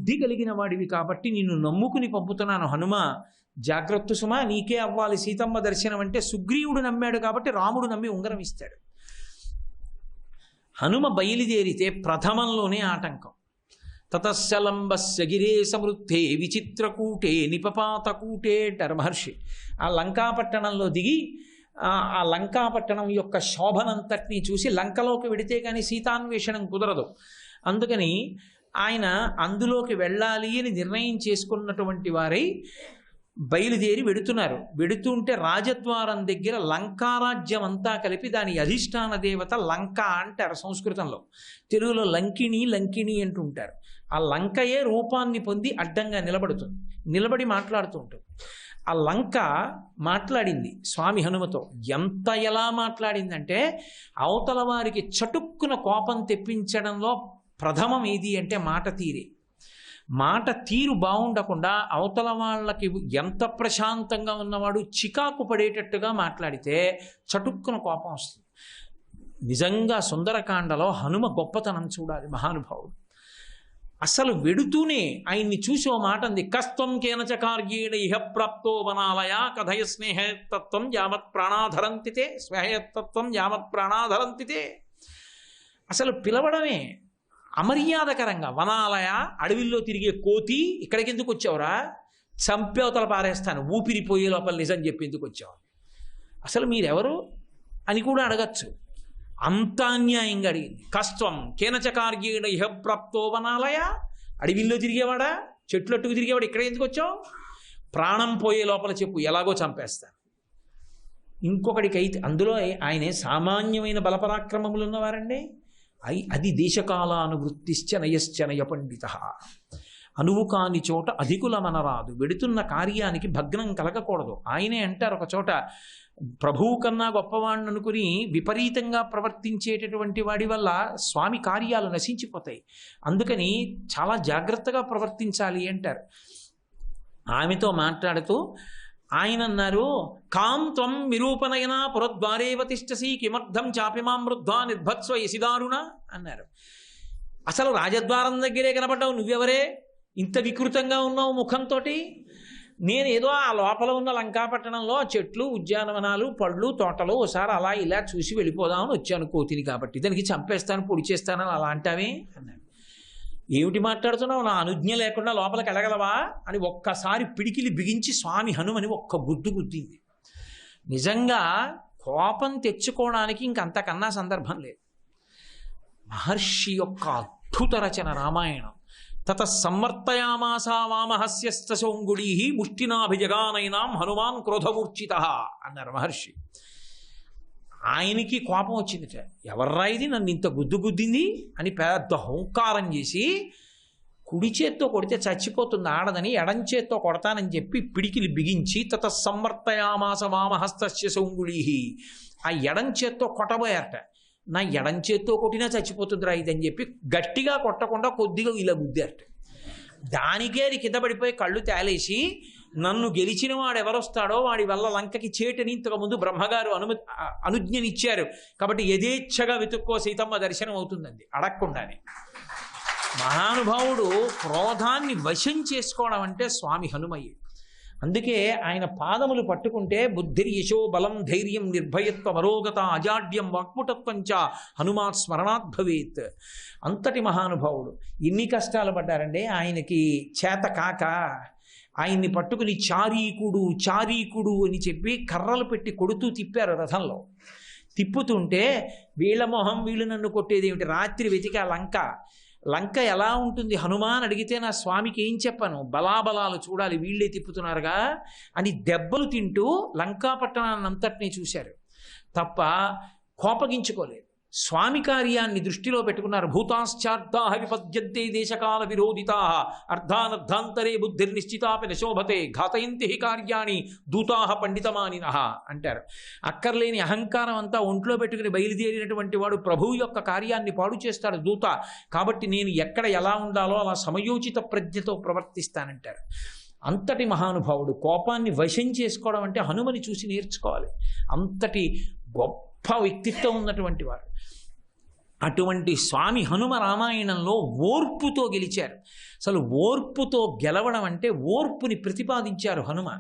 బుద్ధి కలిగిన వాడివి కాబట్టి నిన్ను నమ్ముకుని పంపుతున్నాను హనుమ, జాగ్రత్త సుమా, నీకే అవ్వాలి సీతమ్మ దర్శనం అంటే. సుగ్రీవుడు నమ్మాడు కాబట్టి రాముడు నమ్మి ఉంగరం ఇస్తాడు. హనుమ బయలుదేరితే ప్రథమంలోనే ఆటంకం. తతశలంబస్య గిరే సమృద్ధే విచిత్రకూటే నిపపాతకూటే అంటారు మహర్షి. ఆ లంకాపట్టణంలో దిగి ఆ లంకాపట్టణం యొక్క శోభనంతటినీ చూసి లంకలోకి వెడితే కానీ సీతాన్వేషణం కుదరదు. అందుకని ఆయన అందులోకి వెళ్ళాలి అని నిర్ణయం చేసుకున్నటువంటి వారై బయలుదేరి వెడుతున్నారు. వెడుతుంటే రాజద్వారం దగ్గర లంకారాజ్యం అంతా కలిపి దాని అధిష్టాన దేవత లంక అంటారు సంస్కృతంలో. తెలుగులో లంకిణి లంకిణి అంటుంటారు. ఆ లంకయే రూపాన్ని పొంది అడ్డంగా నిలబడుతుంది, నిలబడి మాట్లాడుతూ ఉంటుంది. ఆ లంక మాట్లాడింది స్వామి హనుమతో. ఎంత ఎలా మాట్లాడిందంటే అవతల వారికి చటుక్కున కోపం తెప్పించడంలో ప్రథమం ఏది అంటే మాట తీరే. మాట తీరు బాగుండకుండా అవతల వాళ్ళకి ఎంత ప్రశాంతంగా ఉన్నవాడు చికాకు పడేటట్టుగా మాట్లాడితే చటుక్కున కోపం వస్తుంది. నిజంగా సుందరకాండలో హనుమ గొప్పతనం చూడాలి మహానుభావుడు. అసలు వెడుతూనే ఆయన్ని చూసి ఓ మాట అంది, కస్త్వం కేనచ కార్యేణ ఇహ ప్రాప్తో వనాలయ కథయ స్నేహతత్వం యావత్ ప్రాణాధరంతితే స్నేహతత్వం యావత్ ప్రాణాధరంతితే. అసలు పిలవడమే అమర్యాదకరంగా, వనాలయ అడవిల్లో తిరిగే కోతి ఇక్కడికి ఎందుకు వచ్చావురా, చంపేవతల పారేస్తాను ఊపిరిపోయే లోపల నిజం చెప్పి ఎందుకు వచ్చావు, అసలు మీరెవరు అని కూడా అడగచ్చు. అంత అన్యాయంగా అడిగింది. కస్త్వం కేనచ కార్యేణ ఇహ ప్రాప్తో వనాలయ, అడవిల్లో తిరిగేవాడా, చెట్లట్టుకు తిరిగేవాడు ఇక్కడ ఎందుకు వచ్చావు, ప్రాణం పోయే లోపల చెప్పు ఎలాగో చంపేస్తాను. ఇంకొకడికి అయితే అందులో ఆయనే సామాన్యమైన బలపరాక్రమములు ఉన్నవారండి. అది దేశకాలానువృత్తిశ్చ నయశ్చ నయ పండిత. అనువు కాని చోట అధికులమనరాదు. వెడుతున్న కార్యానికి భగ్నం కలగకూడదు. ఆయనే అంటారు ఒక చోట, ప్రభువు కన్నా గొప్పవాణ్ణి అనుకుని విపరీతంగా ప్రవర్తించేటటువంటి వాడి వల్ల స్వామి కార్యాలు నశించిపోతాయి. అందుకని చాలా జాగ్రత్తగా ప్రవర్తించాలి అంటారు. ఆమెతో మాట్లాడుతూ ఆయన అన్నారు, కాం త్వం విరూపనయనా పురద్వారేవ తిష్టసి కిమర్థం చాపిమాం వృద్ధా నిర్భత్స్వ యసిదారుణ అన్నారు. అసలు రాజద్వారం దగ్గరే కనపడ్డావు, నువ్వెవరే ఇంత వికృతంగా ఉన్నావు ముఖంతో? నేనేదో ఆ లోపల ఉన్న లంకాపట్టణంలో చెట్లు ఉద్యానవనాలు పళ్ళు తోటలు ఒకసారి అలా ఇలా చూసి వెళ్ళిపోదామని వచ్చాను కోతిని కాబట్టి, దానికి చంపేస్తాను పొడి చేస్తానని అలా అంటావే అన్నాడు. ఏమిటి మాట్లాడుతున్నావు, నా అనుజ్ఞ లేకుండా లోపలికి వెళ్ళగలవా అని ఒక్కసారి పిడికిలి బిగించి స్వామి హనుమని ఒక్క గుద్దు గుద్దింది. నిజంగా కోపం తెచ్చుకోవడానికి ఇంకంతకన్నా సందర్భం లేదు. మహర్షి యొక్క అద్భుత రచన రామాయణం. తత సమ్మర్తయామాస వామహస్యస్త శౌంగుళీ ముష్టినాభిజగానైనాం హనుమాన్ క్రోధమూర్ఛిత అన్నారు మహర్షి. ఆయనకి కోపం వచ్చిందిట. ఎవర్రా ఇది నన్ను ఇంత గుద్దు గుద్దింది అని పెద్ద హుంకారం చేసి, కుడి చేత్తో కొడితే చచ్చిపోతుంది ఆడదని ఎడం చేత్తో కొడతానని చెప్పి పిడికిలి బిగించి తత సమ్మర్తయామాస వామహస్తస్య శౌంగుళీ, ఆ ఎడం చేత్తో కొట్టబోయారట. నా ఎడం చేత్తో కొట్టినా చచ్చిపోతుందిరా ఇదని చెప్పి గట్టిగా కొట్టకుండా కొద్దిగా ఇలా గుద్దారట. దానికే అది కింద పడిపోయి కళ్ళు తేలేసి, నన్ను గెలిచిన వాడు ఎవరొస్తాడో వాడి వల్ల లంకకి చేటని ఇంతకుముందు బ్రహ్మగారు అనుజ్ఞనిచ్చారు కాబట్టి యథేచ్ఛగా వెతుక్కో సీతమ్మ దర్శనం అవుతుందండి అడగకుండానే. మహానుభావుడు క్రోధాన్ని వశం చేసుకోవడం అంటే స్వామి హనుమయ్య. అందుకే ఆయన పాదములు పట్టుకుంటే బుద్ధిర్యశో బలం ధైర్యం నిర్భయత్వ మరోగత అజాడ్యం వాక్ముటత్వంచ హనుమాత్ స్మరణాత్ భవేత్. అంతటి మహానుభావుడు. ఎన్ని కష్టాలు పడ్డారండి ఆయనకి చేత కాక. ఆయన్ని పట్టుకుని చారీకుడు చారీకుడు అని చెప్పి కర్రలు పెట్టి కొడుతూ తిప్పారు రథంలో. తిప్పుతుంటే వీళ్ళ మొహం వీళ్ళు నన్ను కొట్టేది ఏమిటి, రాత్రి వెతికి ఆ లంక ఎలా ఉంటుంది హనుమాన్ అడిగితే నా స్వామికి ఏం చెప్పను, బలాబలాలు చూడాలి వీళ్ళే తిప్పుతున్నారుగా అని దెబ్బలు తింటూ లంకాపట్టణాన్ని అంతటినీ చూశారు తప్ప కోపగించుకోలేదు. స్వామి కార్యాన్ని దృష్టిలో పెట్టుకున్నారు. భూతాశ్చార్దాహ విపద్యంతే దేశకాల విరోధితా అర్ధానర్ధాంతరే బుద్ధిర్నిశ్చితాపి నశోభతే ఘాతయంతి హి కార్యాణి దూతాహ పండితమానినః అంటారు. అక్కర్లేని అహంకారం అంతా ఒంట్లో పెట్టుకుని బయలుదేరినటువంటి వాడు ప్రభువు యొక్క కార్యాన్ని పాడు చేస్తాడు దూత. కాబట్టి నేను ఎక్కడ ఎలా ఉండాలో అలా సమయోచిత ప్రజ్ఞతో ప్రవర్తిస్తానంటారు. అంతటి మహానుభావుడు. కోపాన్ని వశం చేసుకోవడం అంటే హనుమని చూసి నేర్చుకోవాలి. అంతటి గొప్ప వ్యక్తిత్వం ఉన్నటువంటి వాడు. అటువంటి స్వామి హనుమ రామాయణంలో ఓర్పుతో గెలిచారు. అసలు ఓర్పుతో గెలవడం అంటే ఓర్పుని ప్రతిపాదించారు హనుమ.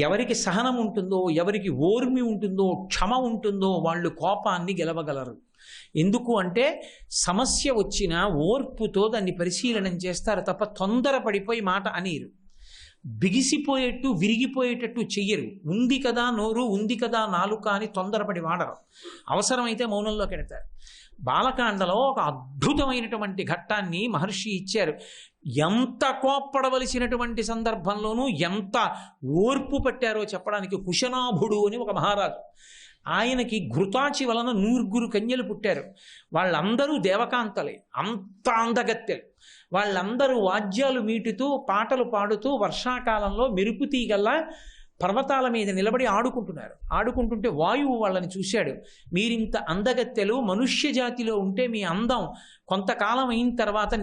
ఎవరికి సహనం ఉంటుందో, ఎవరికి ఓర్మి ఉంటుందో, క్షమ ఉంటుందో వాళ్ళు కోపాన్ని గెలవగలరు. ఎందుకు అంటే సమస్య వచ్చినా ఓర్పుతో దాన్ని పరిశీలనం చేస్తారు తప్ప తొందరపడిపోయి మాట అనీరు. బిగిసిపోయేట్టు విరిగిపోయేటట్టు చెయ్యరు. ఉంది కదా నోరు, ఉంది కదా నాలుక అని తొందరపడి వాడరు. అవసరమైతే మౌనంలో కెడతారు. బాలకాండలో ఒక అద్భుతమైనటువంటి ఘట్టాన్ని మహర్షి ఇచ్చారు. ఎంత కోప్పడవలసినటువంటి సందర్భంలోనూ ఎంత ఓర్పు పట్టారో చెప్పడానికి. కుశనాభుడు అని ఒక మహారాజు, ఆయనకి ఘృతాచి వలన 100 కన్యలు పుట్టారు. వాళ్ళందరూ దేవకాంతలే, అంత అందగత్తెలు. వాళ్ళందరూ వాద్యాలు మీటుతూ పాటలు పాడుతూ వర్షాకాలంలో మెరుపు తీగల్లా పర్వతాల మీద నిలబడి ఆడుకుంటున్నారు. ఆడుకుంటుంటే వాయువు వాళ్ళని చూశాడు. మీరింత అందగత్తెలు మనుష్య జాతిలో ఉంటే మీ అందం కొంతకాలం అయిన తర్వాత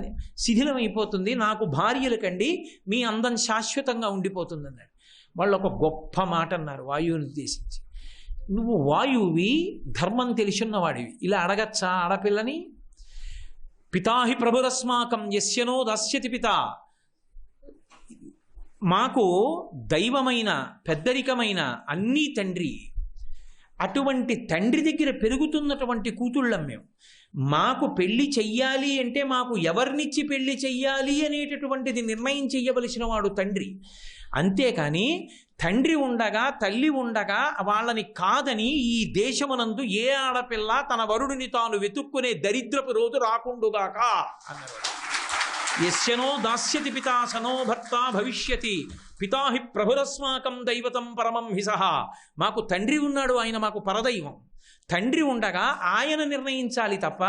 శిథిలమైపోతుంది. నాకు భార్యలు కండి, మీ అందం శాశ్వతంగా ఉండిపోతుంది అన్నాడు. వాళ్ళు ఒక గొప్ప మాట అన్నారు వాయువుని ఉద్దేశించి. నువ్వు వాయువువి, ధర్మం తెలిసిన్నవాడివి, ఇలా అడగచ్చా ఆడపిల్లని? పితాహి ప్రభురస్మాకం యస్యనో దాస్యతి పిత. మాకు దైవమైన పెద్దరికమైన అన్నీ తండ్రి. అటువంటి తండ్రి దగ్గర పెరుగుతున్నటువంటి కూతుళ్ళం మేము. మాకు పెళ్లి చెయ్యాలి అంటే మాకు ఎవరినిచ్చి పెళ్లి చెయ్యాలి అనేటటువంటిది నిర్ణయం చెయ్యవలసిన వాడు తండ్రి. అంతేకాని తండ్రి ఉండగా తల్లి ఉండగా వాళ్ళని కాదని ఈ దేశమునందు ఏ ఆడపిల్ల తన వరుడిని తాను వెతుక్కునే దరిద్రపు రోజు రాకుండుగాక అన్నారు. యస్యనో దాస్యతి పితా సనో భర్త భవిష్యతి పితాహి ప్రభురస్మాకం దైవతం పరమం హిసహ. మాకు తండ్రి ఉన్నాడు, ఆయన మాకు పరదైవం. తండ్రి ఉండగా ఆయన నిర్ణయించాలి తప్ప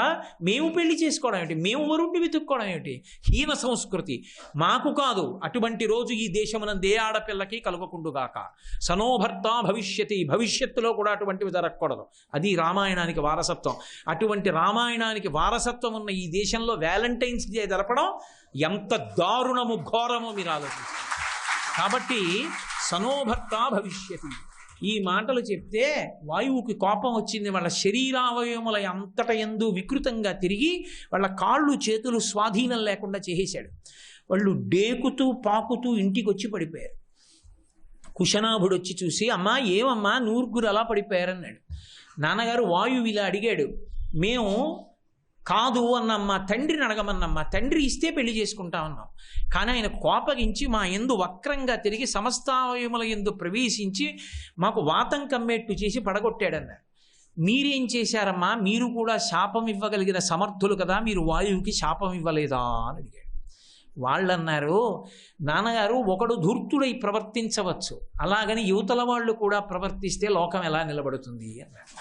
మేము పెళ్లి చేసుకోవడం ఏమిటి, మేము వరుణ్ణి వెతుక్కోవడం ఏమిటి? హీన సంస్కృతి మాకు కాదు. అటువంటి రోజు ఈ దేశమునందు ఏ ఆడపిల్లకి కలగకుండుగాక. సనోభర్త భవిష్యతి, భవిష్యత్తులో కూడా అటువంటివి జరగకూడదు. అది రామాయణానికి వారసత్వం. అటువంటి రామాయణానికి వారసత్వం ఉన్న ఈ దేశంలో వ్యాలంటైన్స్ డే జరపడం ఎంత దారుణము ఘోరమో మీరు ఆలోచించారు. కాబట్టి సనోభర్త భవిష్యతి ఈ మాటలు చెప్తే వాయువుకి కోపం వచ్చింది. వాళ్ళ శరీరావయముల అంతట యందు వికృతంగా తిరిగి వాళ్ళ కాళ్ళు చేతులు స్వాధీనం లేకుండా చేసేశాడు. వాళ్ళు డేకుతూ పాకుతూ ఇంటికి వచ్చి పడిపోయారు. కుశనాభుడు వచ్చి చూసి, అమ్మా ఏమమ్మా 100 అలా పడిపోయారన్నాడు. నాన్నగారు వాయువు ఇలా అడిగాడు, మేము కాదు అన్నమ్మా, తండ్రిని అడగమన్నమ్మా, తండ్రి ఇస్తే పెళ్లి చేసుకుంటా ఉన్నాం. కానీ ఆయన కోపగించి మా యందు వక్రంగా తిరిగి సమస్తావయముల యందు ప్రవేశించి మాకు వాతం కమ్మేట్టు చేసి పడగొట్టాడన్నారు. మీరేం చేశారమ్మా, మీరు కూడా శాపం ఇవ్వగలిగిన సమర్థులు కదా, మీరు వాయువుకి శాపం ఇవ్వలేదా అని అడిగాడు. వాళ్ళన్నారు, నాన్నగారు ఒకడు ధూర్తుడై ప్రవర్తించవచ్చు, అలాగని యువతల వాళ్ళు కూడా ప్రవర్తిస్తే లోకం ఎలా నిలబడుతుంది అన్నారు.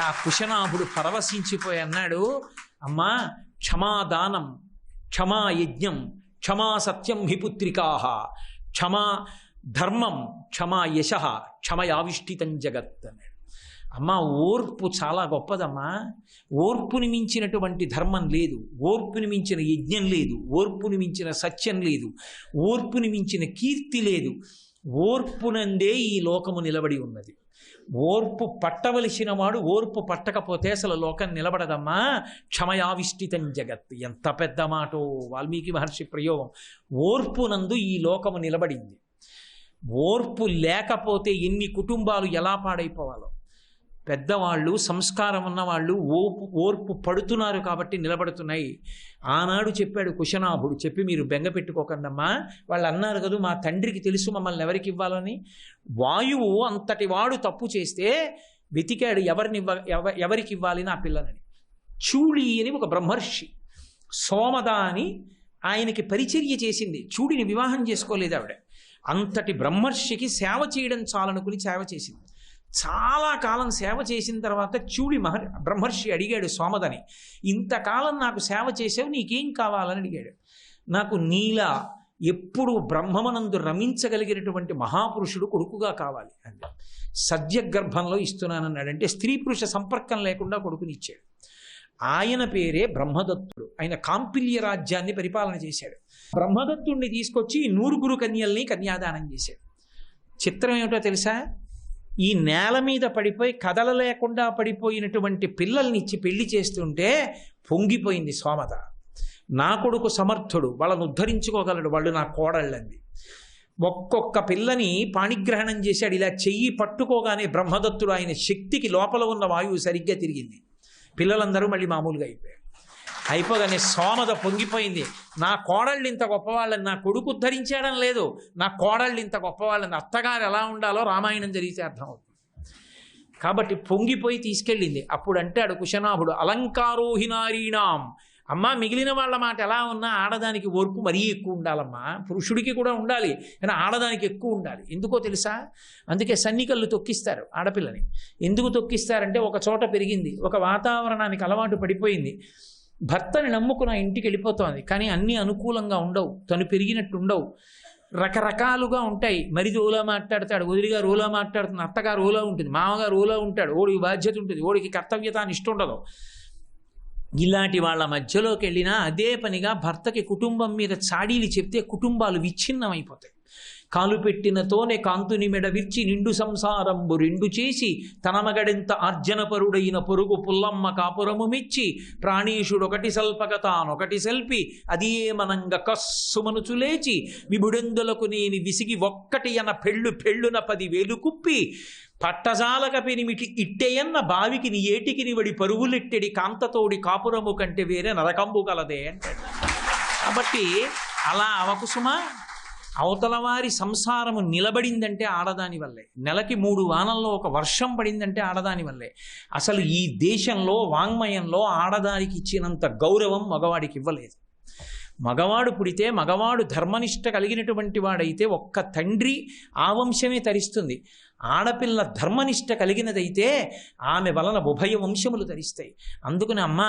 ఆ కుశనాభుడు పరవశించిపోయి అన్నాడు, అమ్మా క్షమాదానం, క్షమా యజ్ఞం, క్షమా సత్యం హి పుత్రికాః, క్షమా ధర్మం, క్షమా యశః, క్షమయావిష్ఠితం జగత్ అన్నాడు. అమ్మా ఓర్పు చాలా గొప్పదమ్మా. ఓర్పుని మించినటువంటి ధర్మం లేదు, ఓర్పుని మించిన యజ్ఞం లేదు, ఓర్పుని మించిన సత్యం లేదు, ఓర్పుని మించిన కీర్తి లేదు. ఓర్పునందే ఈ లోకము నిలబడి ఉన్నది. ఓర్పు పట్టవలసిన వాడు ఓర్పు పట్టకపోతే అసలు లోకం నిలబడదమ్మా. క్షమయావిష్ఠితం జగత్, ఎంత పెద్ద మాటో వాల్మీకి మహర్షి ప్రయోగం. ఓర్పునందు ఈ లోకము నిలబడింది. ఓర్పు లేకపోతే ఎన్ని కుటుంబాలు ఎలా పాడైపోవాలో. పెద్దవాళ్ళు సంస్కారం ఉన్నవాళ్ళు ఓర్పు పడుతున్నారు కాబట్టి నిలబడుతున్నాయి. ఆనాడు చెప్పాడు కుశనాభుడు, చెప్పి మీరు బెంగ పెట్టుకోకండమ్మా. వాళ్ళు అన్నారు కదా, మా తండ్రికి తెలుసు మమ్మల్ని ఎవరికి ఇవ్వాలని. వాయువు అంతటి వాడు తప్పు చేస్తే వెతికాడు ఎవరికి ఇవ్వాలి నా పిల్లలని. చూడి అని ఒక బ్రహ్మర్షి, సోమద అని ఆయనకి పరిచర్య చేసింది. చూడిని వివాహం చేసుకోలేదు ఆవిడ. అంతటి బ్రహ్మర్షికి సేవ చేయడం చాలనుకుని సేవ చేసింది. చాలా కాలం సేవ చేసిన తర్వాత చూడి బ్రహ్మర్షి అడిగాడు సోమదని, ఇంతకాలం నాకు సేవ చేసావు, నీకేం కావాలని అడిగాడు. నాకు నీలా ఎప్పుడు బ్రహ్మమనందు రమించగలిగినటువంటి మహాపురుషుడు కొడుకుగా కావాలి అంటే సద్యగర్భంలో ఇస్తున్నానన్నాడు. అంటే స్త్రీ పురుష సంపర్కం లేకుండా కొడుకుని ఇచ్చాడు. ఆయన పేరే బ్రహ్మదత్తుడు. ఆయన కాంపిల్య రాజ్యాన్ని పరిపాలన చేశాడు. బ్రహ్మదత్తుడిని తీసుకొచ్చి 100 కన్యల్ని కన్యాదానం చేశాడు. చిత్రం ఏమిటో తెలుసా? ఈ నేల మీద పడిపోయి కదలలేకుండా పడిపోయినటువంటి పిల్లల్ని ఇచ్చి పెళ్లి చేస్తుంటే పొంగిపోయింది సోమత. నా కొడుకు సమర్థుడు, వాళ్ళను ఉద్ధరించుకోగలడు, వాళ్ళు నా కోడళ్ళంది. ఒక్కొక్క పిల్లని పాణిగ్రహణం చేశాడు. ఇలా చెయ్యి పట్టుకోగానే బ్రహ్మదత్తుడు ఆయన శక్తికి లోపల ఉన్న వాయువు సరిగ్గా తిరిగింది. పిల్లలందరూ మళ్ళీ మామూలుగా అయిపోగానే సోమద పొంగిపోయింది. నా కోడళ్ళు ఇంత గొప్పవాళ్ళని, నా కొడుకు ఉద్ధరించడం లేదు, నా కోడళ్ళు ఇంత గొప్పవాళ్ళని, అత్తగారు ఎలా ఉండాలో రామాయణం జరిగితే అర్థమవుతుంది. కాబట్టి పొంగిపోయి తీసుకెళ్ళింది. అప్పుడు అంటాడు కుశనాభుడు, అలంకారోహి నారీణాం, అమ్మ మిగిలిన వాళ్ళ మాట ఎలా ఉన్నా ఆడదానికి ఓర్పు మరీ ఎక్కువ ఉండాలమ్మా. పురుషుడికి కూడా ఉండాలి, కానీ ఆడదానికి ఎక్కువ ఉండాలి. ఎందుకో తెలుసా? అందుకే సన్నికళ్ళు తొక్కిస్తారు ఆడపిల్లని. ఎందుకు తొక్కిస్తారంటే ఒక చోట పెరిగింది, ఒక వాతావరణానికి అలవాటు పడిపోయింది, భర్తని నమ్ముకున్న ఇంటికి వెళ్ళిపోతోంది. కానీ అన్నీ అనుకూలంగా ఉండవు, తను పెరిగినట్టు ఉండవు, రకరకాలుగా ఉంటాయి. మరిది ఓలా మాట్లాడతాడు, వదిలిగారు ఓలా మాట్లాడుతుంది, అత్తగారు ఓలా ఉంటుంది, మామగారు ఓలా ఉంటాడు, ఓడికి బాధ్యత ఉంటుంది, ఓడికి కర్తవ్యత అని ఇష్టం ఉండదు. ఇలాంటి వాళ్ళ మధ్యలోకి వెళ్ళినా అదే పనిగా భర్తకి కుటుంబం మీద చాడీలు చెప్తే కుటుంబాలు విచ్ఛిన్నమైపోతాయి. కాలు పెట్టినతోనే కాంతుని మెడ విర్చి నిండు సంసారంబు రెండు చేసి తనమగడెంత ఆర్జనపరుడైన పొరుగు పుల్లమ్మ కాపురము మెచ్చి ప్రాణేశుడొకటి సల్పక తానొకటి సెల్పి అది ఏమనంగ కస్సుమనుచు లేచి విబుడెందులకు నేని విసిగి ఒక్కటి అన పెళ్ళున 10,000 కుప్పి పట్టజాలక పెనిమిటి ఇట్టెయన్న బావికి నీ ఏటికి నివడి పరుగులెట్టెడి కాంతతోడి కాపురము కంటే వేరే నరకంబు కలదే అంటాడు. కాబట్టి అలా అవకుసుమా, అవతల వారి సంసారము నిలబడిందంటే ఆడదాని వల్లే. నెలకి 3 వానల్లో ఒక వర్షం పడిందంటే ఆడదాని వల్లే. అసలు ఈ దేశంలో వాంగ్మయంలో ఆడదానికి ఇచ్చినంత గౌరవం మగవాడికి ఇవ్వలేదు. మగవాడు పుడితే, మగవాడు ధర్మనిష్ట కలిగినటువంటి వాడైతే ఒక్క తండ్రి ఆ వంశమే తరిస్తుంది. ఆడపిల్ల ధర్మనిష్ట కలిగినదైతే ఆమె వలన ఉభయ వంశములు తరిస్తాయి. అందుకని అమ్మ,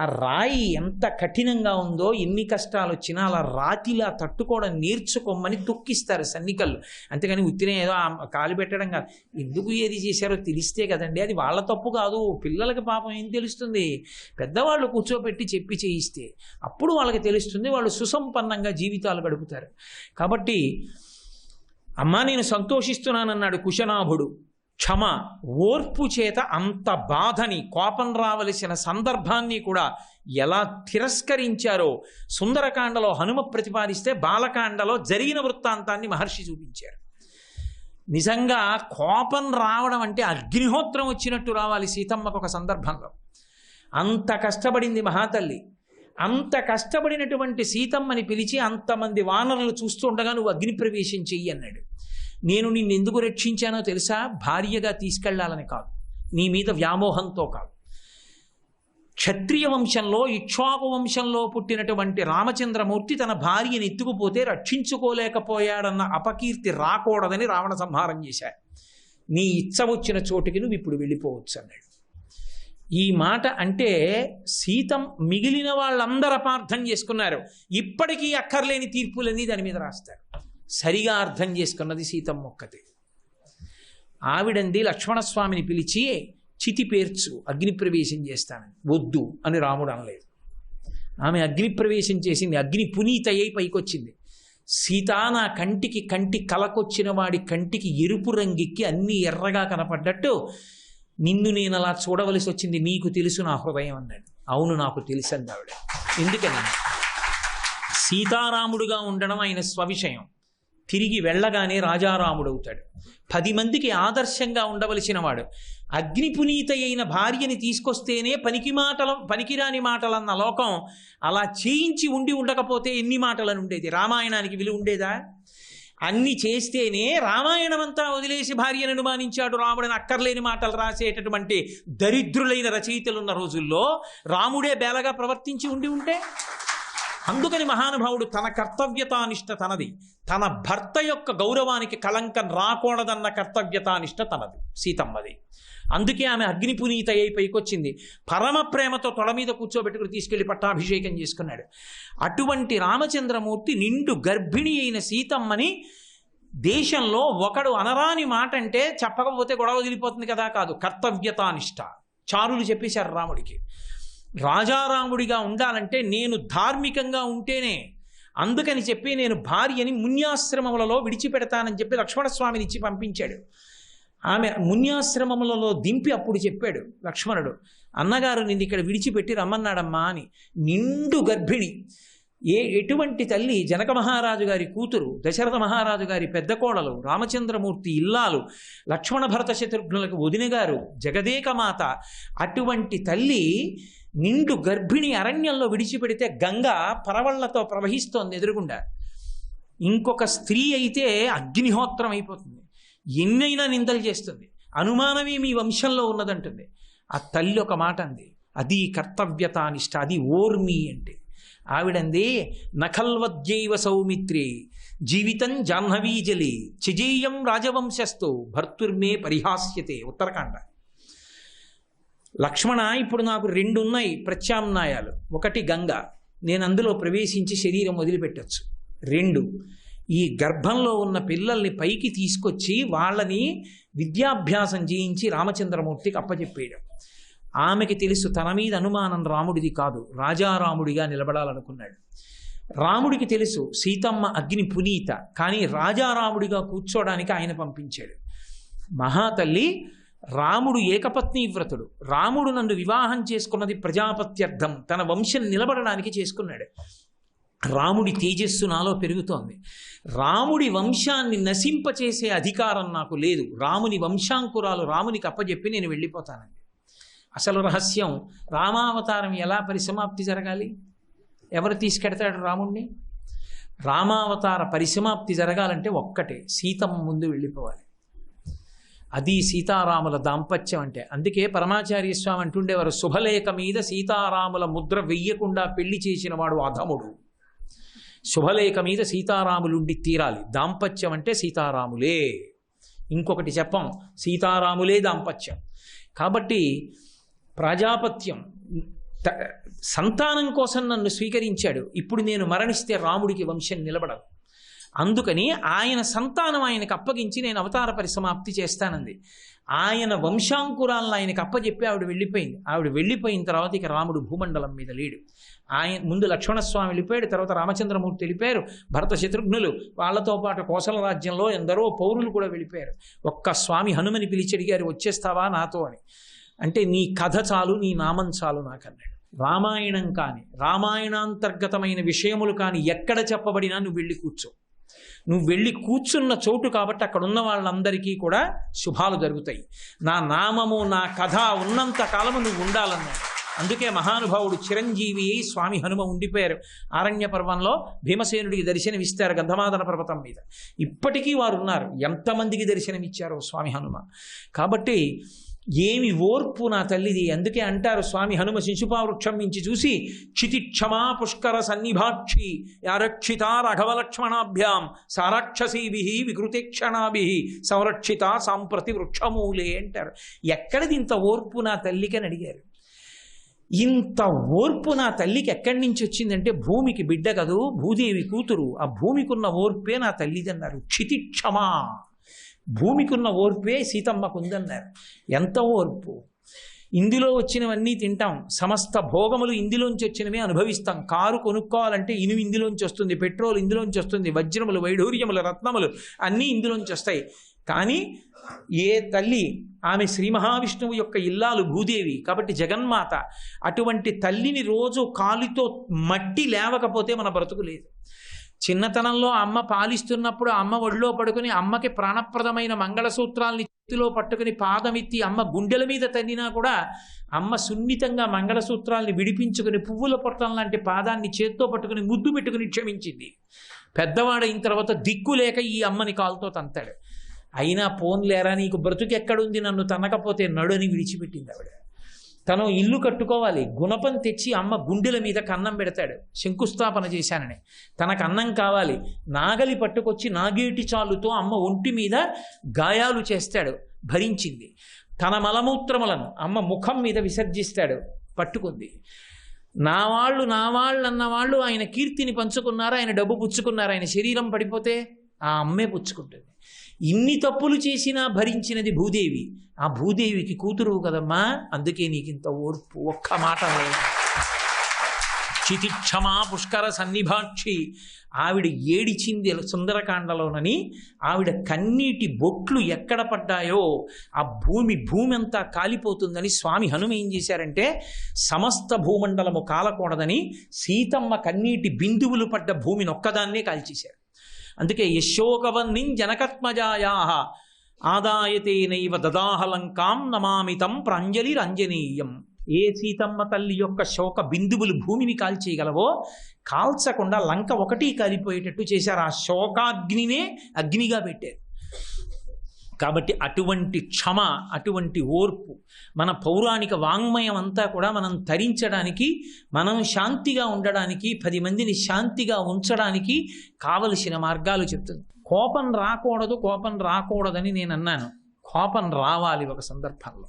ఆ రాయి ఎంత కఠినంగా ఉందో, ఎన్ని కష్టాలు వచ్చినా అలా రాతిలా తట్టుకోవడం నేర్చుకోమని తొక్కిస్తారు సన్నికళ్ళు. అంతేగాని ఉత్తినే ఏదో కాలు పెట్టడం కాదు. ఎందుకు ఏది చేశారో తెలిస్తే కదండి, అది వాళ్ళ తప్పు కాదు. పిల్లలకి పాపం ఏం తెలుస్తుంది? పెద్దవాళ్ళు కూర్చోబెట్టి చెప్పి చేయిస్తే అప్పుడు వాళ్ళకి తెలుస్తుంది, వాళ్ళు సుసంపన్నంగా జీవితాలు గడుపుతారు. కాబట్టి అమ్మా నేను సంతోషిస్తున్నానన్నాడు కుశనాభుడు. క్షమ, ఓర్పు చేత అంత బాధని, కోపం రావలసిన సందర్భాన్ని కూడా ఎలా తిరస్కరించారో సుందరకాండలో హనుమ ప్రతిపాదిస్తే బాలకాండలో జరిగిన వృత్తాంతాన్ని మహర్షి చూపించారు. నిజంగా కోపం రావడం అంటే అగ్నిహోత్రం వచ్చినట్టు రావాలి సీతమ్మకు ఒక సందర్భంలో. అంత కష్టపడింది మహాతల్లి. అంత కష్టపడినటువంటి సీతమ్మని పిలిచి అంతమంది వానరులు చూస్తూ ఉండగా నువ్వు అగ్ని ప్రవేశం చెయ్యి అన్నాడు. నేను నిన్ను ఎందుకు రక్షించానో తెలుసా? భార్యగా తీసుకెళ్లాలని కాదు, నీ మీద వ్యామోహంతో కాదు. క్షత్రియ వంశంలో, ఇక్ష్వాకు వంశంలో పుట్టినటువంటి రామచంద్రమూర్తి తన భార్యని ఎత్తుకుపోతే రక్షించుకోలేకపోయాడన్న అపకీర్తి రాకూడదని రావణ సంహారం చేశాడు. నీ ఇచ్చ వచ్చిన చోటుకి నువ్వు ఇప్పుడు వెళ్ళిపోవచ్చు అన్నాడు. ఈ మాట అంటే సీతం మిగిలిన వాళ్ళందరూ అపార్థం చేసుకున్నారు. ఇప్పటికీ అక్కర్లేని తీర్పులన్నీ దాని మీద రాస్తారు. సరిగా అర్థం చేసుకున్నది సీతమ్మ ఒక్కతే. ఆవిడంది లక్ష్మణస్వామిని పిలిచి చితి పేర్చు, అగ్నిప్రవేశం చేస్తానని. వద్దు అని రాముడు అనలేదు. ఆమె అగ్నిప్రవేశం చేసింది. అగ్ని పునీత అయి పైకొచ్చింది. సీత, నా కంటి కలకొచ్చిన వాడి కంటికి ఎరుపు రంగికి అన్నీ ఎర్రగా కనపడ్డట్టు నిన్ను నేను అలా చూడవలసి వచ్చింది. నీకు తెలుసు నా హృదయం అన్నాడు. అవును నాకు తెలుసు అంది ఆవిడ. ఎందుకని? సీతారాముడుగా ఉండడం ఆయన స్వవిషయం. తిరిగి వెళ్ళగానే రాజారాముడవుతాడు. 10 మందికి ఆదర్శంగా ఉండవలసిన వాడు. అగ్ని పునీత అయిన భార్యని తీసుకొస్తేనే పనికిరాని మాటలన్న లోకం అలా చేయించి ఉండకపోతే ఎన్ని మాటలను ఉండేది? రామాయణానికి విలువ ఉండేదా? అన్ని చేస్తేనే రామాయణం అంతా వదిలేసి భార్యను అనుమానించాడు రాముడని అక్కర్లేని మాటలు రాసేటటువంటి దరిద్రులైన రచయితలున్న రోజుల్లో రాముడే బేలగా ప్రవర్తించి ఉంటే, అందుకని మహానుభావుడు తన కర్తవ్యతానిష్ట తనది, తన భర్త యొక్క గౌరవానికి కళంకం రాకూడదన్న కర్తవ్యతానిష్ట తనది, సీతమ్మది. అందుకే ఆమె అగ్నిపునీత అయి పైకొచ్చింది. పరమ ప్రేమతో తొడ మీద కూర్చోబెట్టుకుని తీసుకెళ్లి పట్టాభిషేకం చేసుకున్నాడు. అటువంటి రామచంద్రమూర్తి నిండు గర్భిణి అయిన సీతమ్మని దేశంలో ఒకడు అనరాని మాట అంటే చెప్పకపోతే గొడవ వదిలిపోతుంది కదా, కాదు, కర్తవ్యతానిష్ట. చారులు చెప్పేశారు రాముడికి. రాజారాముడిగా ఉండాలంటే నేను ధార్మికంగా ఉంటేనే, అందుకని చెప్పి నేను భార్యని మున్యాశ్రమములలో విడిచిపెడతానని చెప్పి లక్ష్మణస్వామిని ఇచ్చి పంపించాడు. ఆమె మున్యాశ్రమములలో దింపి అప్పుడు చెప్పాడు లక్ష్మణుడు, అన్నగారు నిన్ను ఇక్కడ విడిచిపెట్టి రమ్మన్నాడమ్మా అని. నిండు గర్భిణి, ఎటువంటి తల్లి, జనక మహారాజు గారి కూతురు, దశరథ మహారాజు గారి పెద్ద కోడలు, రామచంద్రమూర్తి ఇల్లాలు, లక్ష్మణ భరత శత్రుఘ్నులకు వదిన గారు, జగదేక మాత, అటువంటి తల్లి నిండు గర్భిణి అరణ్యంలో విడిచిపెడితే గంగ పరవళ్లతో ప్రవహిస్తోంది ఎదురుగుండా. ఇంకొక స్త్రీ అయితే అగ్నిహోత్రం అయిపోతుంది, ఎన్నైనా నిందలు చేస్తుంది, అనుమానమే మీ వంశంలో ఉన్నదంటుంది. ఆ తల్లి ఒక మాట అంది, అది కర్తవ్యతానిష్ట, అది ఓర్మి అంటే. ఆవిడంది, నఖల్వద్యైవ సౌమిత్రే జీవితం జాహ్నవీజలి చిజేయం రాజవంశస్థో భర్తుర్మే పరిహాస్యతే. ఉత్తరకాండ. లక్ష్మణ, ఇప్పుడు నాకు 2 ఉన్నాయి ప్రత్యామ్నాయాలు. ఒకటి గంగ, నేను అందులో ప్రవేశించి శరీరం వదిలిపెట్టచ్చు. 2, ఈ గర్భంలో ఉన్న పిల్లల్ని పైకి తీసుకొచ్చి వాళ్ళని విద్యాభ్యాసం చేయించి రామచంద్రమూర్తికి అప్పచెప్పేయడం. ఆమెకి తెలుసు తన మీద అనుమానం రాముడిది కాదు, రాజారాముడిగా నిలబడాలనుకున్నాడు. రాముడికి తెలుసు సీతమ్మ అగ్ని పునీత, కానీ రాజారాముడిగా కూర్చోడానికి ఆయన పంపించాడు. మహాతల్లి, రాముడు ఏకపత్ని వ్రతుడు, రాముడు నన్ను వివాహం చేసుకున్నది ప్రజాపత్యర్థం, తన వంశం నిలబడడానికి చేసుకున్నాడు. రాముడి తేజస్సు నాలో పెరుగుతోంది, రాముడి వంశాన్ని నశింపచేసే అధికారం నాకు లేదు, రాముని వంశాంకురాలు రామునికి అప్పచెప్పి నేను వెళ్ళిపోతానండి. అసలు రహస్యం, రామావతారం ఎలా పరిసమాప్తి జరగాలి, ఎవరు తీసుకెడతాడు రాముణ్ణి? రామావతార పరిసమాప్తి జరగాలంటే ఒక్కటే, సీతమ్మ ముందు వెళ్ళిపోవాలి. అది సీతారాముల దాంపత్యం అంటే. అందుకే పరమాచార్య స్వామి అంటుండేవారు, శుభలేఖ మీద సీతారాముల ముద్ర వెయ్యకుండా పెళ్లి చేసిన వాడు అధముడు. శుభలేఖ మీద సీతారాములుండి తీరాలి. దాంపత్యం అంటే సీతారాములే, ఇంకొకటి చెప్పం, సీతారాములే దాంపత్యం. కాబట్టి ప్రజాపత్యం, సంతానం కోసం నన్ను స్వీకరించాడు, ఇప్పుడు నేను మరణిస్తే రాముడికి వంశం నిలబడదు. అందుకని ఆయన సంతానం ఆయనకు అప్పగించి నేను అవతార పరిసమాప్తి చేస్తానంది. ఆయన వంశాంకురాలను ఆయనకు అప్పచెప్పి ఆవిడ వెళ్ళిపోయింది. ఆవిడ వెళ్ళిపోయిన తర్వాత ఇక రాముడు భూమండలం మీద లేడు. ఆయన ముందు లక్ష్మణస్వామి వెళ్ళిపోయాడు, తర్వాత రామచంద్రమూర్తి వెళ్ళిపోయారు, భరత శత్రుఘ్నులు, వాళ్ళతో పాటు కోసల రాజ్యంలో ఎందరో పౌరులు కూడా వెళ్ళిపోయారు. ఒక్క స్వామి హనుమని పిలిచి అడిగారు, వచ్చేస్తావా నాతో అని. అంటే నీ కథ చాలు, నీ నామం చాలు నాకన్నాడు. రామాయణం కానీ రామాయణాంతర్గతమైన విషయములు కానీ ఎక్కడ చెప్పబడినా నువ్వు వెళ్ళి కూర్చో, నువ్వు వెళ్ళి కూర్చున్న చోటు కాబట్టి అక్కడ ఉన్న వాళ్ళందరికీ కూడా శుభాలు జరుగుతాయి. నా నామము నా కథ ఉన్నంత కాలము నువ్వు ఉండాలన్నాడు. అందుకే మహానుభావుడు చిరంజీవి స్వామి హనుమ ఉండిపోయారు. ఆరణ్య పర్వంలో భీమసేనుడికి దర్శనమిస్తారు గంధమాదన పర్వతం మీద. ఇప్పటికీ వారు ఉన్నారు. ఎంతమందికి దర్శనమిచ్చారో స్వామి హనుమ. కాబట్టి ఏమి ఓర్పు నా తల్లిది. అందుకే అంటారు స్వామి హనుమ శిశుపావృక్షం నుంచి చూసి, క్షితిక్షమా పుష్కర సన్నిభాక్షి యారక్షిత రాఘవలక్ష్మణాభ్యాం సారాక్షసీభి వికృతిక్షణాభి సంరక్షిత సాంప్రతి వృక్షమూలే అంటారు. ఎక్కడిది ఇంత ఓర్పు నా తల్లికి అని అడిగారు. ఇంత ఓర్పు నా తల్లికి ఎక్కడి నుంచి వచ్చిందంటే, భూమికి బిడ్డ కదూ, భూదేవి కూతురు, ఆ భూమికున్న ఓర్పే నా తల్లిది అన్నారు. క్షితిక్షమా, భూమికున్న ఓర్పే సీతమ్మకు ఉందన్నారు. ఎంత ఓర్పు! ఇందులో వచ్చినవన్నీ తింటాం, సమస్త భోగములు ఇందులోంచి వచ్చినవే అనుభవిస్తాం. కారు కొనుక్కోవాలంటే ఇనుము ఇందులోంచి వస్తుంది, పెట్రోల్ ఇందులోంచి వస్తుంది, వజ్రములు వైఢూర్యములు రత్నములు అన్నీ ఇందులోంచి వస్తాయి. కానీ ఏ తల్లి, ఆమె శ్రీ మహావిష్ణువు యొక్క ఇల్లాలు భూదేవి కాబట్టి జగన్మాత, అటువంటి తల్లిని రోజు కాలితో మట్టి లేవకపోతే మన బ్రతుకు లేదు. చిన్నతనంలో అమ్మ పాలిస్తున్నప్పుడు అమ్మ ఒళ్ళో పడుకుని అమ్మకి ప్రాణప్రదమైన మంగళసూత్రాలని చేతిలో పట్టుకుని పాదమెత్తి అమ్మ గుండెల మీద తన్నినా కూడా అమ్మ సున్నితంగా మంగళసూత్రాలని విడిపించుకుని పువ్వుల పొట్టం లాంటి పాదాన్ని చేత్తో పట్టుకుని ముద్దు పెట్టుకుని క్షమించింది. పెద్దవాడైన తర్వాత దిక్కు లేక ఈ అమ్మని కాలుతో తంతాడు. అయినా పోన్లేరా, నీకు బ్రతుకెక్కడుంది, నన్ను తనకపోతే నడు అని విడిచిపెట్టింది ఆవిడ. తను ఇల్లు కట్టుకోవాలి, గుణపం తెచ్చి అమ్మ గుండెల మీద కన్నం పెడతాడు శంకుస్థాపన చేశానని. తనకు అన్నం కావాలి, నాగలి పట్టుకొచ్చి నాగేటి చాలుతో అమ్మ ఒంటి మీద గాయాలు చేస్తాడు, భరించింది. తన మలమూత్రములను అమ్మ ముఖం మీద విసర్జిస్తాడు, పట్టుకుంది. నా వాళ్ళు అన్నవాళ్ళు ఆయన కీర్తిని పంచుకున్నారు, ఆయన డబ్బు పుచ్చుకున్నారు. ఆయన శరీరం పడిపోతే ఆ అమ్మే పుచ్చుకుంటుంది. ఇన్ని తప్పులు చేసినా భరించినది భూదేవి. ఆ భూదేవికి కూతురు కదమ్మా, అందుకే నీకు ఇంత ఓర్పు. ఒక్క మాట క్షితిక్షమా పుష్కర సన్నిభాక్షి. ఆవిడ ఏడిచింది సుందరకాండలోనని. ఆవిడ కన్నీటి బొట్లు ఎక్కడ పడ్డాయో ఆ భూమి అంతా కాలిపోతుందని స్వామి హనుమ ఏం చేశారంటే, సమస్త భూమండలము కాలకూడదని సీతమ్మ కన్నీటి బిందువులు పడ్డ భూమిని ఒక్కదాన్నే కాల్చేశారు. అందుకే యశోకవన్నిం జనకత్మజాయా ఆదాయతేనైవ దదాహలంకాం నమామితం ప్రాంజలిరంజనీయం. ఏ సీతమ్మ తల్లి యొక్క శోక బిందువులు భూమిని కాల్చేయగలవో కాల్చకుండా లంక ఒకటి కాలిపోయేటట్టు చేశారు. ఆ శోకాగ్నినే అగ్నిగా పెట్టారు. కాబట్టి అటువంటి క్షమ, అటువంటి ఓర్పు మన పౌరాణిక వాంగ్మయం అంతా కూడా మనం తరించడానికి, మనం శాంతిగా ఉండడానికి, 10 మందిని శాంతిగా ఉంచడానికి కావలసిన మార్గాలు చెప్తుంది. కోపం రాకూడదని నేను అన్నాను. కోపం రావాలి ఒక సందర్భంలో.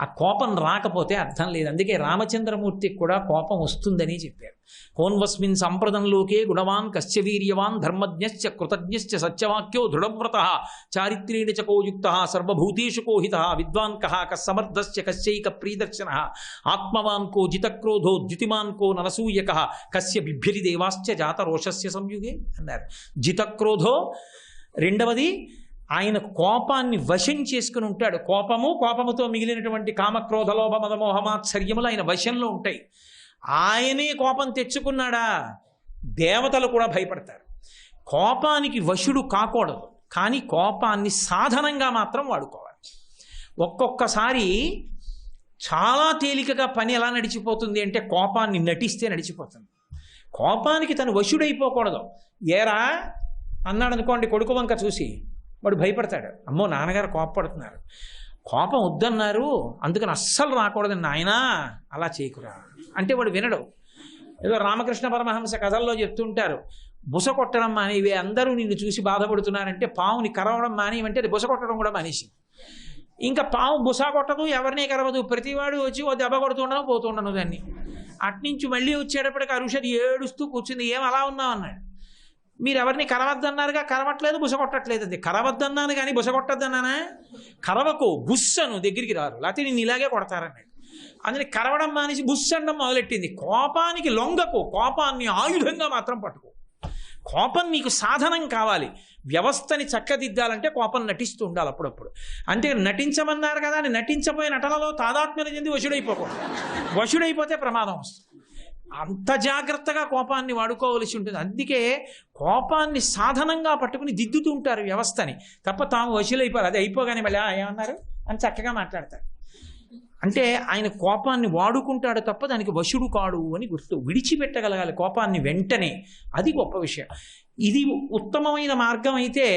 ఆ కోపం రాకపోతే అర్థం లేదు. అందుకే రామచంద్రమూర్తికి కూడా కోపం వస్తుందని చెప్పారు. కోన్వస్మిన్ సంప్రదంలోకే గుణవాన్ కశ్చ వీర్యవాన్ ధర్మజ్ఞశ్చ కృతజ్ఞశ్చ సత్యవాక్యో దృఢవ్రతః చారిత్రేణ చ కోయుక్తః సర్వభూతేషు కోహితః విద్వాన్ కః కస్సమర్థశ్చ కశ్చైక ప్రియదర్శనః ఆత్మవాన్ కో జితక్రోధో ద్యుతిమాన్ కో నరసూయకః కస్య బిభ్యతి దేవాశ్చ జాతరోషస్య సంయుగే అన్నారు. జితక్రోధో, రెండవది ఆయన కోపాన్ని వశం చేసుకుని ఉంటాడు. కోపముతో మిగిలినటువంటి కామక్రోధ లోభ మదమోహమాత్సర్యములు ఆయన వశంలో ఉంటాయి. ఆయనే కోపం తెచ్చుకున్నాడా, దేవతలు కూడా భయపడతారు. కోపానికి వశుడు కాకూడదు, కానీ కోపాన్ని సాధనంగా మాత్రం వాడుకోవాలి. ఒక్కొక్కసారి చాలా తేలికగా పని ఎలా నడిచిపోతుంది అంటే, కోపాన్ని నటిస్తే నడిచిపోతుంది. కోపానికి తను వశుడైపోకూడదు. ఏరా అన్నాడు అనుకోండి కొడుకు వంక చూసి, వాడు భయపడతాడు. అమ్మో నాన్నగారు కోపపడుతున్నారు, కోపం వద్దన్నారు, అందుకని అస్సలు రాకూడదని నాయనా అలా చేయకురా అంటే వాడు వినడు. ఏదో రామకృష్ణ పరమహంస కథల్లో చెప్తుంటారు, బుస కొట్టడం మానేవి, అందరూ నిన్ను చూసి బాధపడుతున్నారంటే పావుని కరవడం మానేవంటే అది బుస కొట్టడం కూడా మానేసింది. ఇంకా పావు బుస కొట్టదు, ఎవరినీ కరవదు, ప్రతివాడు వచ్చి ఓ దెబ్బ కొడుతుండను పోతుండను దాన్ని. అట్నుంచి మళ్ళీ వచ్చేటప్పటికి అరుషది ఏడుస్తూ కూర్చుంది, ఏం అలా ఉన్నావు అన్నాడు. మీరు ఎవరిని కరవద్దన్నారుగా, కరవట్లేదు, బుస కొట్టట్లేదు. అది కరవద్దన్నాను కానీ బుస కొట్టద్దన్నానా? కరవకు, బుస్సను దగ్గరికి రారు, లేకపోతే నేను ఇలాగే కొడతారన్నాడు. అందుకని కరవడం మానేసి బుస్సండం మొదలెట్టింది. కోపానికి లొంగకు, కోపాన్ని ఆయుధంగా మాత్రం పట్టుకో. కోపం నీకు సాధనం కావాలి. వ్యవస్థని చక్కదిద్దాలంటే కోపం నటిస్తూ ఉండాలి అప్పుడప్పుడు. అంటే నటించమన్నారు కదా అని నటించబోయే నటనలో తాదాత్మ్యం చెంది వశుడైపోకూడదు. వశుడైపోతే ప్రమాదం వస్తుంది. అంత జాగ్రత్తగా కోపాన్ని వాడుకోవలసి ఉంటుంది. అందుకే కోపాన్ని సాధనంగా పట్టుకుని దిద్దుతూ ఉంటారు వ్యవస్థని, తప్ప తాము వశులైపోరు. అది అయిపోగానే మళ్ళీ ఏమన్నారు అని చక్కగా మాట్లాడతారు. అంటే ఆయన కోపాన్ని వాడుకుంటాడు తప్ప దానికి వశుడు కాడు అని గుర్తు. విడిచిపెట్టగలగాలి కోపాన్ని వెంటనే, అది గొప్ప విషయం. ఇది ఉత్తమమైన మార్గం అయితే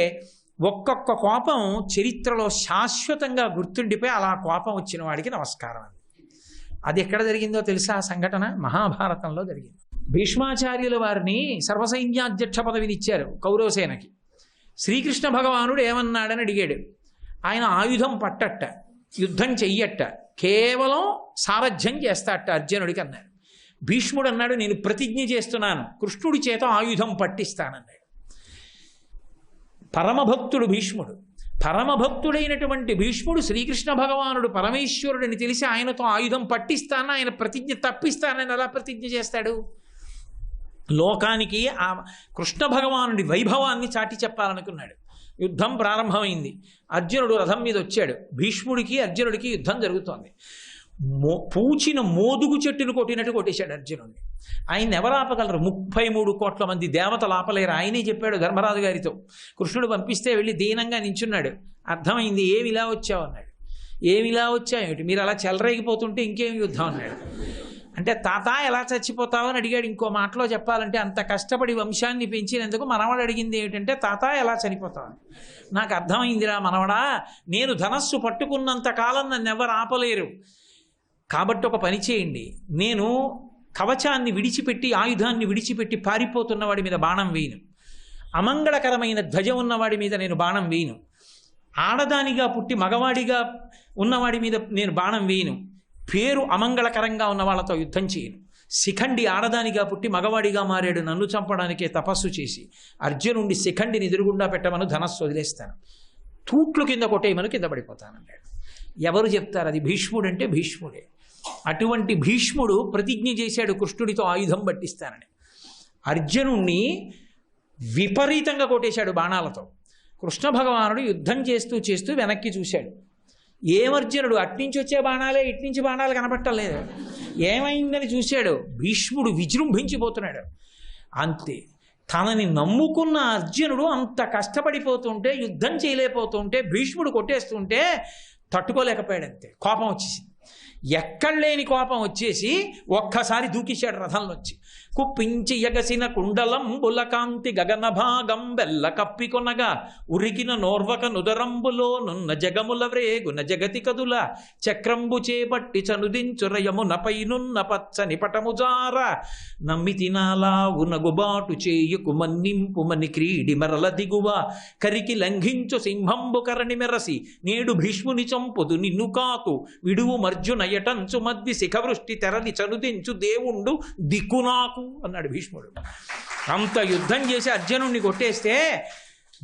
ఒక్కొక్క కోపం చరిత్రలో శాశ్వతంగా గుర్తుండిపోయి అలా కోపం వచ్చిన వాడికి నమస్కారం. అది ఎక్కడ జరిగిందో తెలుసా ఆ సంఘటన? మహాభారతంలో జరిగింది. భీష్మాచార్యుల వారిని సర్వసైన్యాధ్యక్ష పదవిని ఇచ్చారు కౌరవసేనకి. శ్రీకృష్ణ భగవానుడు ఏమన్నాడని అడిగాడు. ఆయన ఆయుధం పట్టట్ట, యుద్ధం చెయ్యట్ట, కేవలం సారథ్యం చేస్తాట అర్జునుడికి అన్నాడు. భీష్ముడు అన్నాడు, నేను ప్రతిజ్ఞ చేస్తున్నాను, కృష్ణుడి చేత ఆయుధం పట్టిస్తానన్నాడు. పరమభక్తుడు భీష్ముడు. పరమభక్తుడైనటువంటి భీష్ముడు శ్రీకృష్ణ భగవానుడు పరమేశ్వరుడిని తెలిసి ఆయనతో ఆయుధం పట్టిస్తానని, ఆయన ప్రతిజ్ఞ తప్పిస్తానని ఎలా ప్రతిజ్ఞ చేస్తాడు? లోకానికి ఆ కృష్ణ భగవానుడి వైభవాన్ని చాటి చెప్పాలనుకున్నాడు. యుద్ధం ప్రారంభమైంది. అర్జునుడు రథం మీద వచ్చాడు. భీష్ముడికి అర్జునుడికి యుద్ధం జరుగుతోంది. పూచిన మోదుగు చెట్టును కొట్టినట్టు కొట్టేశాడు అర్జునుడిని. ఆయన ఎవరు ఆపగలరు? 33 కోట్ల మంది దేవతలు ఆపలేరు. ఆయనే చెప్పాడు ధర్మరాజు గారితో. కృష్ణుడు పంపిస్తే వెళ్ళి దీనంగా నించున్నాడు. అర్థమైంది. ఏమిలా వచ్చావు అన్నాడు. ఏమిలా వచ్చాయేమిటి, మీరు అలా చెలరేగిపోతుంటే ఇంకేం యుద్ధం అన్నాడు. అంటే తాత ఎలా చచ్చిపోతావు అని అడిగాడు. ఇంకో మాటలో చెప్పాలంటే అంత కష్టపడి వంశాన్ని పెంచినందుకు మనవడు అడిగింది ఏమిటంటే తాత ఎలా చనిపోతావు. నాకు అర్థమైందిరా మనవడా, నేను ధనస్సు పట్టుకున్నంత కాలం నన్ను ఎవరు ఆపలేరు. కాబట్టి ఒక పని చేయండి, నేను కవచాన్ని విడిచిపెట్టి ఆయుధాన్ని విడిచిపెట్టి పారిపోతున్న వాడి మీద బాణం వేయను. అమంగళకరమైన ధ్వజం ఉన్నవాడి మీద నేను బాణం వేయను. ఆడదానిగా పుట్టి మగవాడిగా ఉన్నవాడి మీద నేను బాణం వేయను. పేరు అమంగళకరంగా ఉన్న వాళ్ళతో యుద్ధం చేయను. శిఖండి ఆడదానిగా పుట్టి మగవాడిగా మారాడు, నన్ను చంపడానికే తపస్సు చేసి అర్జునుడి శిఖండిని ఎదురుగుండా పెట్టమను, ధనస్సు వదిలేస్తాను, తూట్లు కింద కొట్టేయమను, కింద పడిపోతానన్నాడు. ఎవరు చెప్తారు అది? భీష్ముడు అంటే భీష్ముడే. అటువంటి భీష్ముడు ప్రతిజ్ఞ చేశాడు కృష్ణుడితో ఆయుధం పట్టిస్తానని. అర్జునుణ్ణి విపరీతంగా కొట్టేశాడు బాణాలతో. కృష్ణ భగవానుడు యుద్ధం చేస్తూ చేస్తూ వెనక్కి చూశాడు. ఏమర్జునుడు అట్నుంచి వచ్చే బాణాలే ఇట్నుంచి బాణాలు కనపట్టలేదు. ఏమైందని చూశాడు. భీష్ముడు విజృంభించిపోతున్నాడు. అంతే, తనని నమ్ముకున్న అర్జునుడు అంత కష్టపడిపోతుంటే, యుద్ధం చేయలేకపోతుంటే, భీష్ముడు కొట్టేస్తుంటే తట్టుకోలేకపోయాడు. అంతే, కోపం వచ్చేసింది. ఎక్కడలేని కోపం వచ్చేసి ఒక్కసారి దూకిశాడు రథంలోంచి. కుప్పించి ఎగసిన కుండలంబుల కాంతి గగన భాగం బెల్ల కప్పికొనగా ఉరికిన నోర్వక నుదరంబులో నున్న జగముల వ్రేగున జగతి కదుల చక్రంబు చేపట్టి చనుదించురయమునపైనున్న పచ్చని పటముజార నమ్మితి నాలా ఉనగుబాటు చేయుకు మన్నింపు మని క్రీడి మరల దిగువ కరికి లంఘించు సింహంబు కరణి మెరసి నేడు భీష్ముని చంపుదు నిన్ను కాతు విడువు మర్జున ఎటంచు మద్ది శిఖవృష్టి తెరలి చనుదించు దేవుండు దిక్కు నాకు అన్నాడు భీష్ముడు. అంత యుద్ధం చేసి అర్జునుడిని కొట్టేస్తే,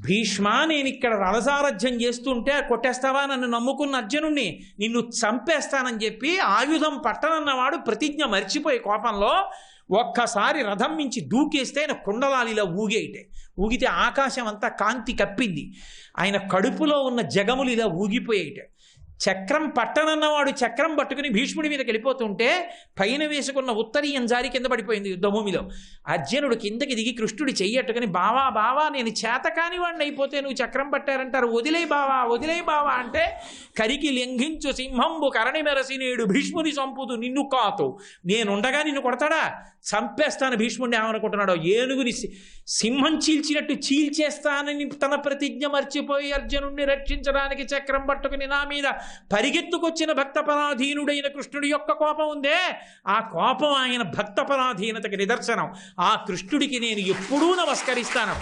భీష్మ నేను ఇక్కడ రథసారథ్యం చేస్తుంటే కొట్టేస్తావా నన్ను నమ్ముకున్న అర్జునుడిని, నిన్ను చంపేస్తానని చెప్పి ఆయుధం పట్టనన్నవాడు ప్రతిజ్ఞ మర్చిపోయి కోపంలో ఒక్కసారి రథం మించి దూకేస్తే ఆయన కుండలాలు ఇలా ఊగితే ఆకాశం అంతా కాంతి కప్పింది. ఆయన కడుపులో ఉన్న జగములు ఇలా ఊగిపోయేట. చక్రం పట్టనన్నవాడు చక్రం పట్టుకుని భీష్ముడి మీదకి వెళ్ళిపోతుంటే పైన వేసుకున్న ఉత్తరీయం జారి కింద పడిపోయింది యుద్ధభూమిలో. అర్జునుడు కిందకి దిగి కృష్ణుడి చెయ్యట్టుకుని, బావా బావా నేను చేతకాని వాడిని అయిపోతే నువ్వు చక్రం పట్టారంటారు, వదిలే బావా అంటే కరికి లింఘించు సింహంబు కరణి మెరసి నేడు భీష్ముని చంపుదు నిన్ను కాతు. నేనుండగా నిన్ను కొడతాడా, చంపేస్తాను భీష్ముడిని ఏమనుకుంటున్నాడో, ఏనుగుని సింహం చీల్చినట్టు చీల్చేస్తానని తన ప్రతిజ్ఞ మర్చిపోయి అర్జునుడిని రక్షించడానికి చక్రం పట్టుకుని నా మీద పరిగెత్తుకొచ్చిన భక్తపరాధీనుడైన కృష్ణుడి యొక్క కోపం ఉందే, ఆ కోపం ఆయన భక్తపరాధీనతకి నిదర్శనం. ఆ కృష్ణుడికి నేను ఎప్పుడూ నమస్కరిస్తాను,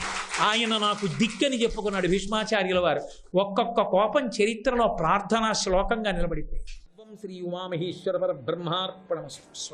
ఆయన నాకు దిక్కని చెప్పుకున్నాడు భీష్మాచార్యుల వారు. ఒక్కొక్క కోపం చరిత్రలో ప్రార్థనా శ్లోకంగా నిలబడిపోయింది. శ్రీ ఉమామహేశ్వర పరబ్రహ్మార్పణమస్తు.